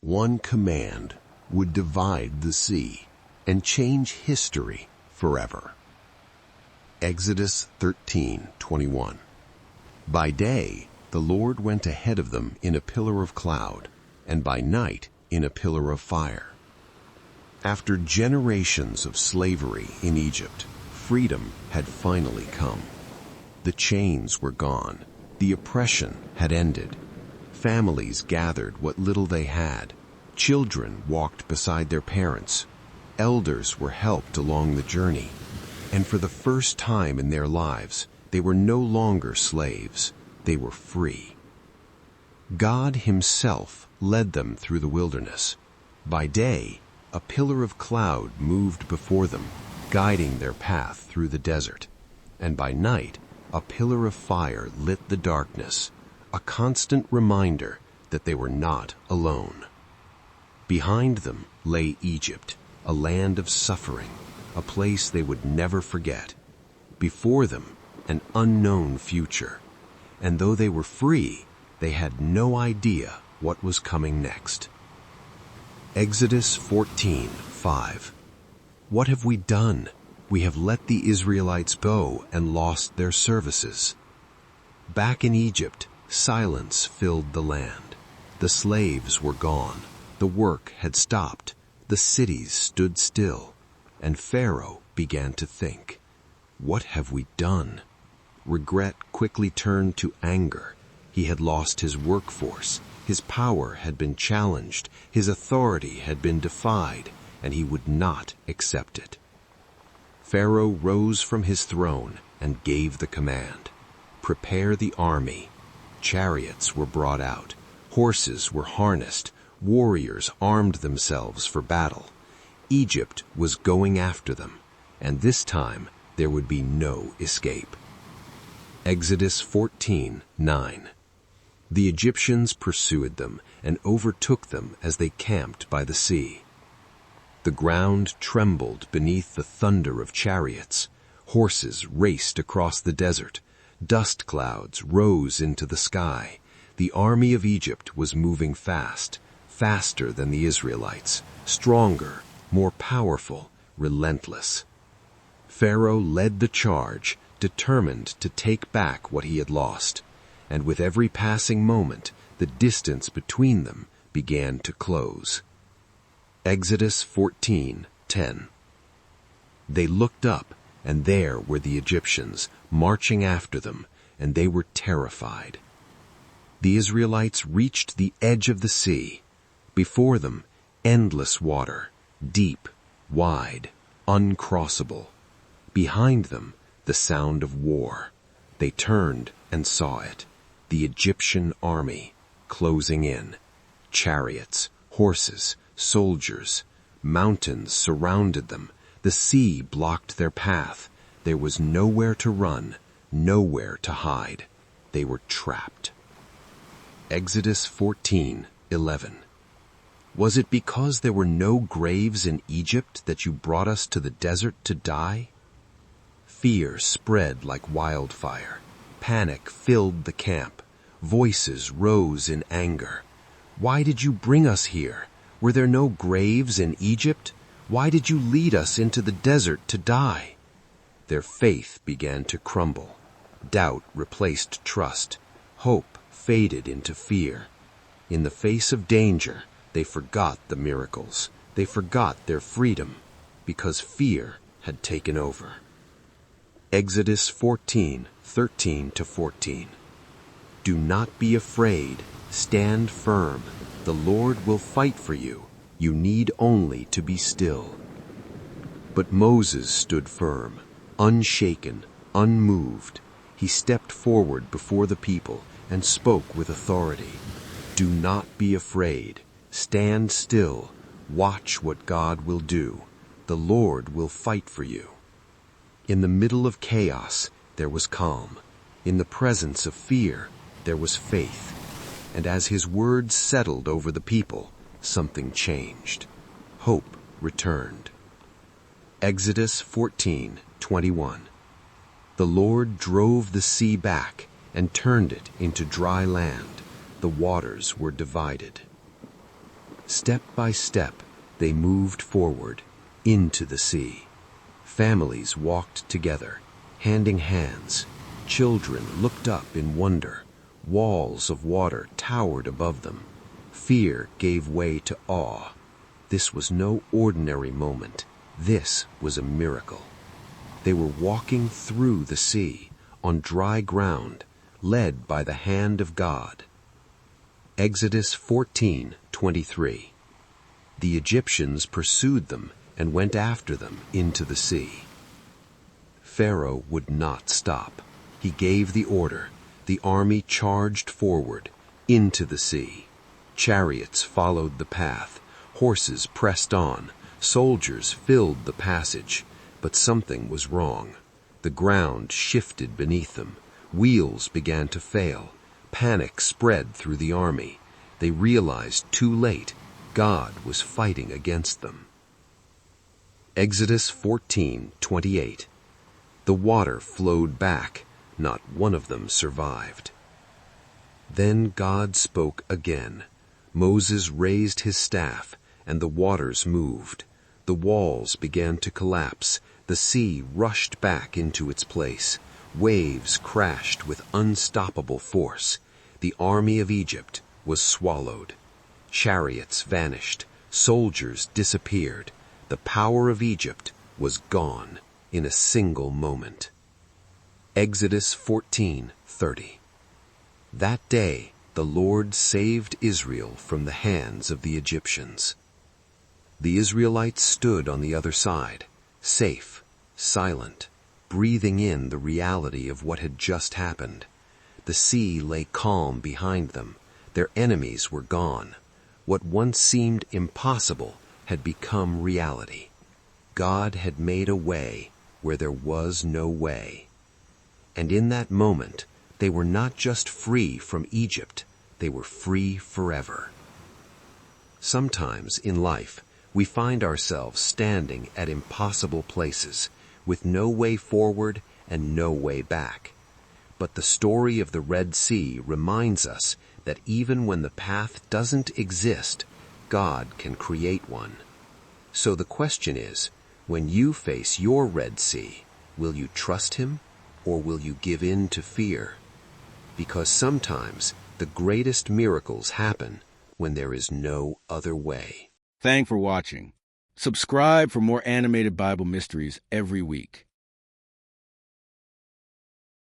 One command would divide the sea and change history forever. Exodus 13:21. By day, the Lord went ahead of them in a pillar of cloud, and by night in a pillar of fire. After generations of slavery in Egypt, freedom had finally come. The chains were gone. The oppression had ended. Families gathered what little they had. Children walked beside their parents. Elders were helped along the journey. And for the first time in their lives, they were no longer slaves. They were free. God Himself led them through the wilderness. By day, a pillar of cloud moved before them, guiding their path through the desert. And by night, a pillar of fire lit the darkness, a constant reminder that they were not alone. Behind them lay Egypt, a land of suffering, a place they would never forget. Before them, an unknown future. And though they were free, they had no idea what was coming next. Exodus 14:5. What have we done? We have let the Israelites go and lost their services. Back in Egypt, silence filled the land. The slaves were gone. The work had stopped. The cities stood still. And Pharaoh began to think, what have we done? Regret quickly turned to anger. He had lost his workforce. His power had been challenged. His authority had been defied, and he would not accept it. Pharaoh rose from his throne and gave the command, "Prepare the army." Chariots were brought out. Horses were harnessed. Warriors armed themselves for battle. Egypt was going after them, and this time there would be no escape. Exodus 14:9. The Egyptians pursued them and overtook them as they camped by the sea. The ground trembled beneath the thunder of chariots. Horses raced across the desert. Dust clouds rose into the sky. The army of Egypt was moving fast, faster than the Israelites, stronger, more powerful, relentless. Pharaoh led the charge, determined to take back what he had lost, and with every passing moment, the distance between them began to close. Exodus 14:10. They looked up, and there were the Egyptians, marching after them, and they were terrified. The Israelites reached the edge of the sea. Before them, endless water, deep, wide, uncrossable. Behind them, the sound of war. They turned and saw it. The Egyptian army, closing in. Chariots, horses, soldiers. Mountains surrounded them. The sea blocked their path. There was nowhere to run, nowhere to hide. They were trapped. Exodus 14:11. Was it because there were no graves in Egypt that you brought us to the desert to die? Fear spread like wildfire. Panic filled the camp. Voices rose in anger. Why did you bring us here? Were there no graves in Egypt? Why did you lead us into the desert to die? Their faith began to crumble. Doubt replaced trust. Hope faded into fear. In the face of danger, they forgot the miracles. They forgot their freedom, because fear had taken over. Exodus 14:13-14. Do not be afraid. Stand firm. The Lord will fight for you. You need only to be still. But Moses stood firm, unshaken, unmoved. He stepped forward before the people and spoke with authority. Do not be afraid. Stand still. Watch what God will do. The Lord will fight for you. In the middle of chaos, there was calm. In the presence of fear, there was faith. And as his words settled over the people, something changed. Hope returned. Exodus 14:21. The Lord drove the sea back and turned it into dry land. The waters were divided. Step by step, they moved forward into the sea. Families walked together, handing hands. Children looked up in wonder. Walls of water towered above them. Fear gave way to awe. This was no ordinary moment. This was a miracle. They were walking through the sea, on dry ground, led by the hand of God. Exodus 14:23. The Egyptians pursued them and went after them into the sea. Pharaoh would not stop. He gave the order. The army charged forward, into the sea. Chariots followed the path. Horses pressed on. Soldiers filled the passage. But something was wrong. The ground shifted beneath them. Wheels began to fail. Panic spread through the army. They realized too late God was fighting against them. Exodus 14:28. The water flowed back. Not one of them survived. Then God spoke again. Moses raised his staff, and the waters moved. The walls began to collapse. The sea rushed back into its place. Waves crashed with unstoppable force. The army of Egypt was swallowed. Chariots vanished. Soldiers disappeared. The power of Egypt was gone in a single moment. Exodus 14:30. That day the Lord saved Israel from the hands of the Egyptians. The Israelites stood on the other side, safe, silent, breathing in the reality of what had just happened. The sea lay calm behind them. Their enemies were gone. What once seemed impossible had become reality. God had made a way where there was no way. And in that moment, they were not just free from Egypt, they were free forever. Sometimes in life, we find ourselves standing at impossible places, with no way forward and no way back. But the story of the Red Sea reminds us that even when the path doesn't exist, God can create one. So the question is, when you face your Red Sea, will you trust Him or will you give in to fear? Because sometimes the greatest miracles happen when there is no other way. Thanks for watching. Subscribe for more animated Bible mysteries every week.